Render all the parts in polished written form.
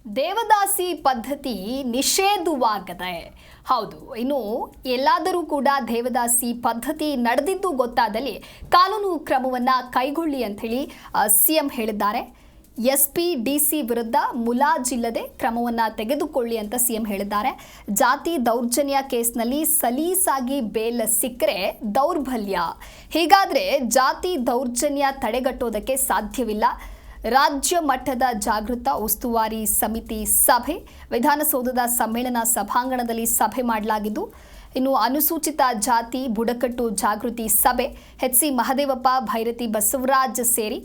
ದೇವದಾಸಿ ಪದ್ಧತಿ ನಿಷೇಧವಾಗದೆ ಹೌದು. ಇನ್ನು ಎಲ್ಲಾದರೂ ಕೂಡ ದೇವದಾಸಿ ಪದ್ಧತಿ ನಡೆದಿದ್ದು ಗೊತ್ತಾದಲ್ಲಿ ಕಾನೂನು ಕ್ರಮವನ್ನು ಕೈಗೊಳ್ಳಿ ಅಂತ ಹೇಳಿ ಸಿಎಂ ಹೇಳಿದ್ದಾರೆ. ಎಸ್ಪಿ ಡಿಸಿ ವಿರುದ್ಧ ಮುಲಾಜಿಲ್ಲದೆ ಕ್ರಮವನ್ನು ತೆಗೆದುಕೊಳ್ಳಿ ಅಂತ ಸಿಎಂ ಹೇಳಿದ್ದಾರೆ. ಜಾತಿ ದೌರ್ಜನ್ಯ ಕೇಸ್ನಲ್ಲಿ ಸಲೀಸಾಗಿ ಬೇಲ್ ಸಿಕ್ಕರೆ ದೌರ್ಬಲ್ಯ. ಹೀಗಾದ್ರೆ ಜಾತಿ ದೌರ್ಜನ್ಯ ತಡೆಗಟ್ಟೋದಕ್ಕೆ ಸಾಧ್ಯವಿಲ್ಲ. ರಾಜ್ಯ ಮಟ್ಟದ ಜಾಗೃತ ಉಸ್ತುವಾರಿ ಸಮಿತಿ ಸಭೆ ವಿಧಾನಸೌಧದ ಸಮ್ಮೇಳನ ಸಭಾಂಗಣದಲ್ಲಿ ಸಭೆ ಮಾಡಲಾಗಿದ್ದು, ಇನ್ನು ಅನುಸೂಚಿತ ಜಾತಿ ಬುಡಕಟ್ಟು ಜಾಗೃತಿ ಸಭೆ ಎಚ್.ಸಿ. ಮಹದೇವಪ್ಪ, ಭೈರತಿ ಬಸವರಾಜ್ ಸೇರಿ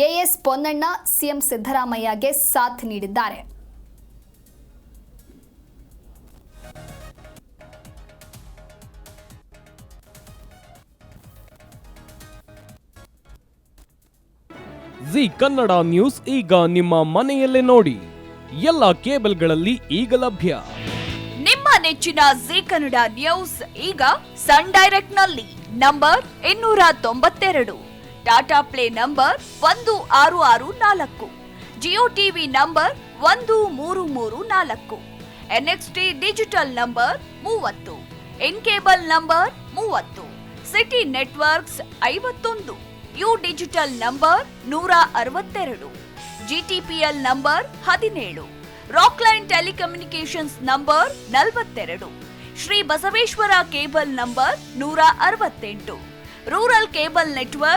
ಎಎಸ್ ಪೊನ್ನಣ್ಣ ಸಿಎಂ ಸಿದ್ದರಾಮಯ್ಯಗೆ ಸಾಥ್ ನೀಡಿದ್ದಾರೆ. ಜಿ ಕನ್ನಡ ನ್ಯೂಸ್ ಈಗ ನಿಮ್ಮ ಮನೆಯಲ್ಲೇ ನೋಡಿ. ಎಲ್ಲ ಕೇಬಲ್ಗಳಲ್ಲಿ ಈಗ ಲಭ್ಯ. ನಿಮ್ಮ ನೆಚ್ಚಿನ ಜಿ ಕನ್ನಡ ನ್ಯೂಸ್ ಈಗ ಸನ್ ಡೈರೆಕ್ಟ್ ನಲ್ಲಿ number 292, Tata play number 1664, Jio TV number 1334, NXT digital number 30, in cable number 30, city networks 51, U digital number 162, GTPL number 17, Rockline telecommunications number 42, Shri Basaveshwara cable number 168, rural cable network